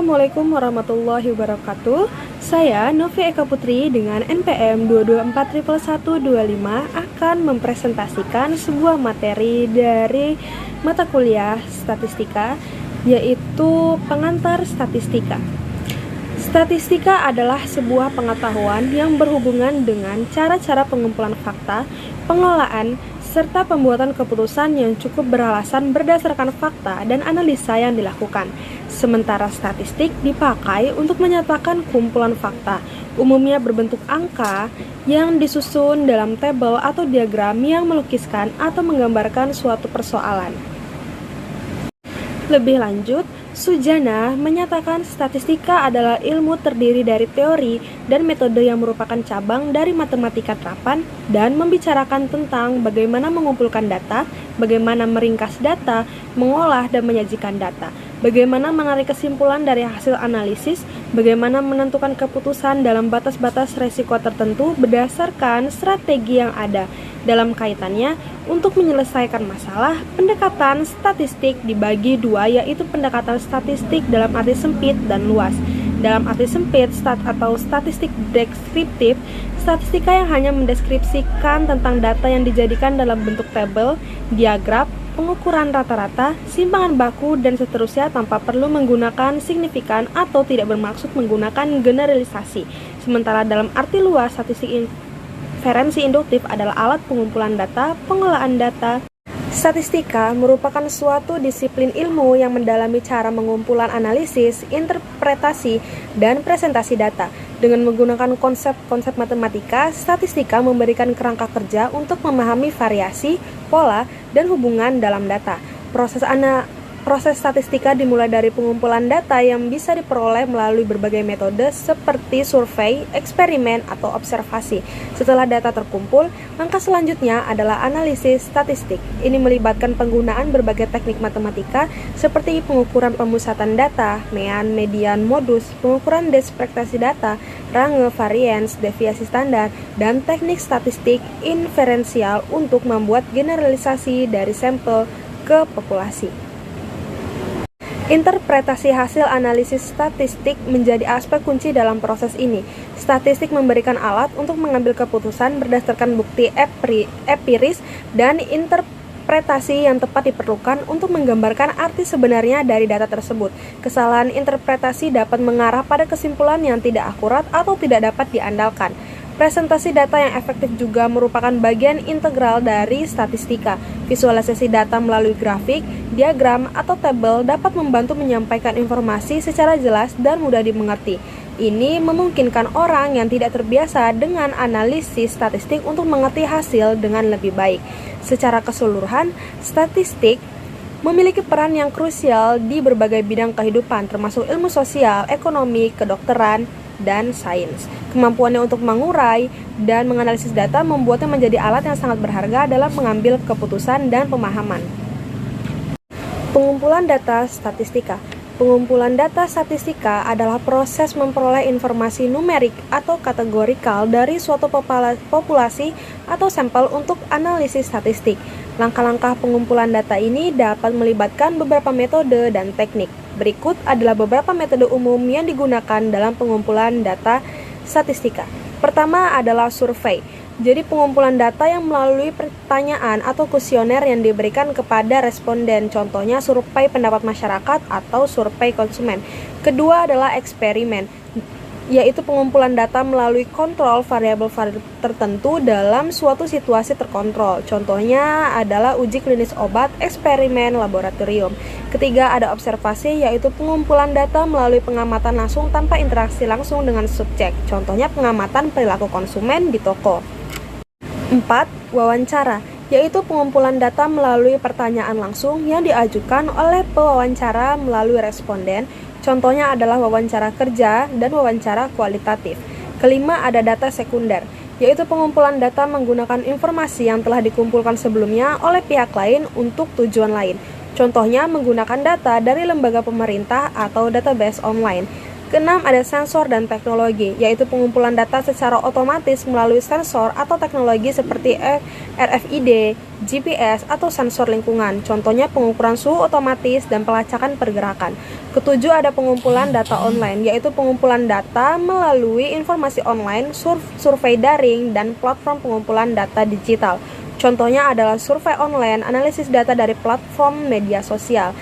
Assalamualaikum warahmatullahi wabarakatuh. Saya Novi Eka Putri dengan NPM 2241125 akan mempresentasikan sebuah materi dari mata kuliah statistika, yaitu pengantar statistika. Statistika adalah sebuah pengetahuan yang berhubungan dengan cara-cara pengumpulan fakta, pengelolaan, serta pembuatan keputusan yang cukup beralasan berdasarkan fakta dan analisa yang dilakukan. Sementara statistik dipakai untuk menyatakan kumpulan fakta, umumnya berbentuk angka yang disusun dalam tabel atau diagram yang melukiskan atau menggambarkan suatu persoalan. Lebih lanjut, Sujana menyatakan statistika adalah ilmu terdiri dari teori dan metode yang merupakan cabang dari matematika terapan dan membicarakan tentang bagaimana mengumpulkan data, bagaimana meringkas data, mengolah dan menyajikan data, bagaimana menarik kesimpulan dari hasil analisis, bagaimana menentukan keputusan dalam batas-batas resiko tertentu berdasarkan strategi yang ada. Dalam kaitannya, untuk menyelesaikan masalah, pendekatan statistik dibagi dua, yaitu pendekatan statistik dalam arti sempit dan luas. Dalam arti sempit, atau statistik deskriptif, statistika yang hanya mendeskripsikan tentang data yang dijadikan dalam bentuk tabel, diagram, pengukuran rata-rata, simpangan baku, dan seterusnya tanpa perlu menggunakan signifikan atau tidak bermaksud menggunakan generalisasi. Sementara dalam arti luas, statistik inferensi induktif adalah alat pengumpulan data, pengelolaan data. Statistika merupakan suatu disiplin ilmu yang mendalami cara mengumpulan analisis, interpretasi, dan presentasi data. Dengan menggunakan konsep-konsep matematika, statistika memberikan kerangka kerja untuk memahami variasi, pola, dan hubungan dalam data. Proses statistika dimulai dari pengumpulan data yang bisa diperoleh melalui berbagai metode seperti survei, eksperimen, atau observasi. Setelah data terkumpul, langkah selanjutnya adalah analisis statistik. Ini melibatkan penggunaan berbagai teknik matematika seperti pengukuran pemusatan data, mean, median, modus, pengukuran dispersi data, range, variance, deviasi standar, dan teknik statistik inferensial untuk membuat generalisasi dari sampel ke populasi. Interpretasi hasil analisis statistik menjadi aspek kunci dalam proses ini. Statistik memberikan alat untuk mengambil keputusan berdasarkan bukti empiris dan interpretasi yang tepat diperlukan untuk menggambarkan arti sebenarnya dari data tersebut. Kesalahan interpretasi dapat mengarah pada kesimpulan yang tidak akurat atau tidak dapat diandalkan. Presentasi data yang efektif juga merupakan bagian integral dari statistika. Visualisasi data melalui grafik, diagram, atau tabel dapat membantu menyampaikan informasi secara jelas dan mudah dimengerti. Ini memungkinkan orang yang tidak terbiasa dengan analisis statistik untuk mengerti hasil dengan lebih baik. Secara keseluruhan, statistik memiliki peran yang krusial di berbagai bidang kehidupan, termasuk ilmu sosial, ekonomi, kedokteran, dan sains. Kemampuannya untuk mengurai dan menganalisis data membuatnya menjadi alat yang sangat berharga dalam mengambil keputusan dan pemahaman. Pengumpulan data statistika. Pengumpulan data statistika adalah proses memperoleh informasi numerik atau kategorikal dari suatu populasi atau sampel untuk analisis statistik. Langkah-langkah pengumpulan data ini dapat melibatkan beberapa metode dan teknik. Berikut adalah beberapa metode umum yang digunakan dalam pengumpulan data statistika. Pertama adalah survei. Jadi pengumpulan data yang melalui pertanyaan atau kuesioner yang diberikan kepada responden. Contohnya survei pendapat masyarakat atau survei konsumen. Kedua adalah eksperimen, yaitu pengumpulan data melalui kontrol variabel tertentu dalam suatu situasi terkontrol. Contohnya adalah uji klinis obat, eksperimen laboratorium. Ketiga ada observasi, yaitu pengumpulan data melalui pengamatan langsung tanpa interaksi langsung dengan subjek. Contohnya pengamatan perilaku konsumen di toko. 4. Wawancara, yaitu pengumpulan data melalui pertanyaan langsung yang diajukan oleh pewawancara melalui responden. Contohnya adalah wawancara kerja dan wawancara kualitatif. Kelima ada data sekunder, yaitu pengumpulan data menggunakan informasi yang telah dikumpulkan sebelumnya oleh pihak lain untuk tujuan lain. Contohnya menggunakan data dari lembaga pemerintah atau database online. Keenam, ada sensor dan teknologi, yaitu pengumpulan data secara otomatis melalui sensor atau teknologi seperti RFID, GPS, atau sensor lingkungan. Contohnya pengukuran suhu otomatis dan pelacakan pergerakan. Ketujuh, ada pengumpulan data online, yaitu pengumpulan data melalui informasi online, survei daring, dan platform pengumpulan data digital. Contohnya adalah survei online, analisis data dari platform media sosial.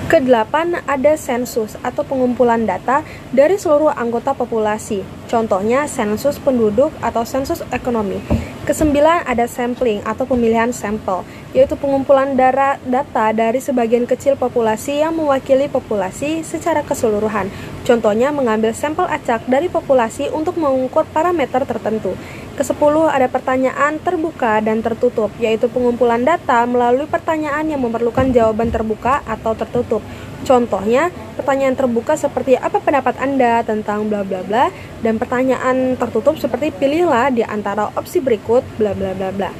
Kedelapan, ada sensus atau pengumpulan data dari seluruh anggota populasi. Contohnya sensus penduduk atau sensus ekonomi. Kesembilan, ada sampling atau pemilihan sampel, yaitu pengumpulan data dari sebagian kecil populasi yang mewakili populasi secara keseluruhan. Contohnya mengambil sampel acak dari populasi untuk mengukur parameter tertentu. Kesepuluh, ada pertanyaan terbuka dan tertutup, yaitu pengumpulan data melalui pertanyaan yang memerlukan jawaban terbuka atau tertutup. Contohnya, pertanyaan terbuka seperti apa pendapat Anda tentang bla bla bla, dan pertanyaan tertutup seperti pilihlah di antara opsi berikut bla bla bla bla.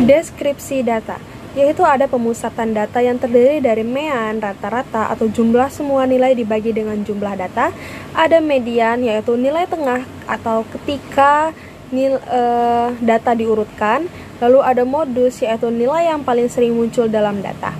Deskripsi data, yaitu ada pemusatan data yang terdiri dari mean, rata-rata, atau jumlah semua nilai dibagi dengan jumlah data. Ada median, yaitu nilai tengah atau ketika data diurutkan. Lalu ada modus, yaitu nilai yang paling sering muncul dalam data.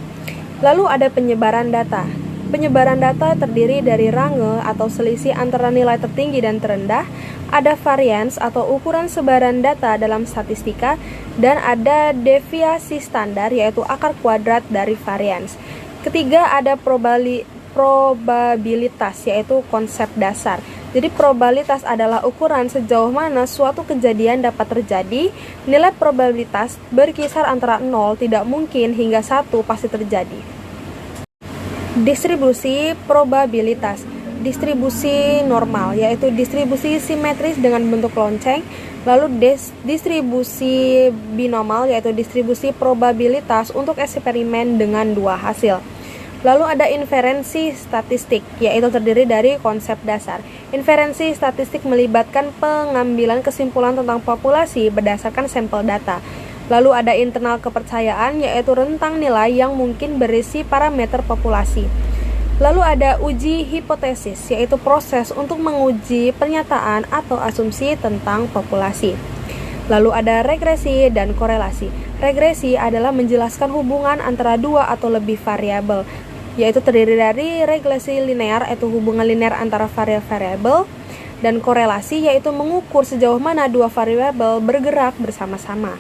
Lalu ada penyebaran data. Penyebaran data terdiri dari range atau selisih antara nilai tertinggi dan terendah. Ada variance atau ukuran sebaran data dalam statistika, dan ada deviasi standar, yaitu akar kuadrat dari variance. Ketiga, ada probabilitas, yaitu konsep dasar. Jadi probabilitas adalah ukuran sejauh mana suatu kejadian dapat terjadi. Nilai probabilitas berkisar antara 0, tidak mungkin, hingga 1, pasti terjadi. Distribusi probabilitas. Distribusi normal, yaitu distribusi simetris dengan bentuk lonceng. Lalu distribusi binomal, yaitu distribusi probabilitas untuk eksperimen dengan dua hasil. Lalu ada inferensi statistik, yaitu terdiri dari konsep dasar. Inferensi statistik melibatkan pengambilan kesimpulan tentang populasi berdasarkan sampel data. Lalu ada internal kepercayaan, yaitu rentang nilai yang mungkin berisi parameter populasi. Lalu ada uji hipotesis, yaitu proses untuk menguji pernyataan atau asumsi tentang populasi. Lalu ada regresi dan korelasi. Regresi adalah menjelaskan hubungan antara dua atau lebih variabel, yaitu terdiri dari regresi linear, yaitu hubungan linear antara variabel, dan korelasi, yaitu mengukur sejauh mana dua variabel bergerak bersama-sama.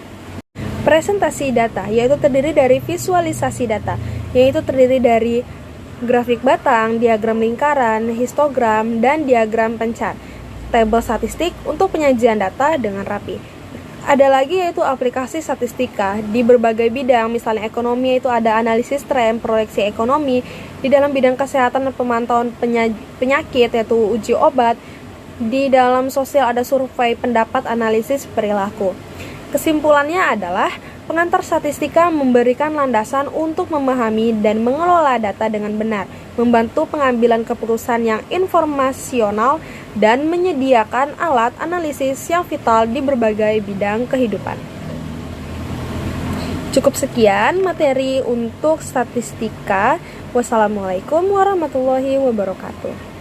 Presentasi data, yaitu terdiri dari visualisasi data, yaitu terdiri dari grafik batang, diagram lingkaran, histogram, dan diagram pencar. Tabel statistik untuk penyajian data dengan rapi. Ada lagi yaitu aplikasi statistika di berbagai bidang, misalnya ekonomi itu ada analisis tren, proyeksi ekonomi. Di dalam bidang kesehatan dan pemantauan penyakit yaitu uji obat. Di dalam sosial ada survei pendapat, analisis perilaku. Kesimpulannya adalah pengantar statistika memberikan landasan untuk memahami dan mengelola data dengan benar, membantu pengambilan keputusan yang informasional, dan menyediakan alat analisis yang vital di berbagai bidang kehidupan. Cukup sekian materi untuk statistika. Wassalamualaikum warahmatullahi wabarakatuh.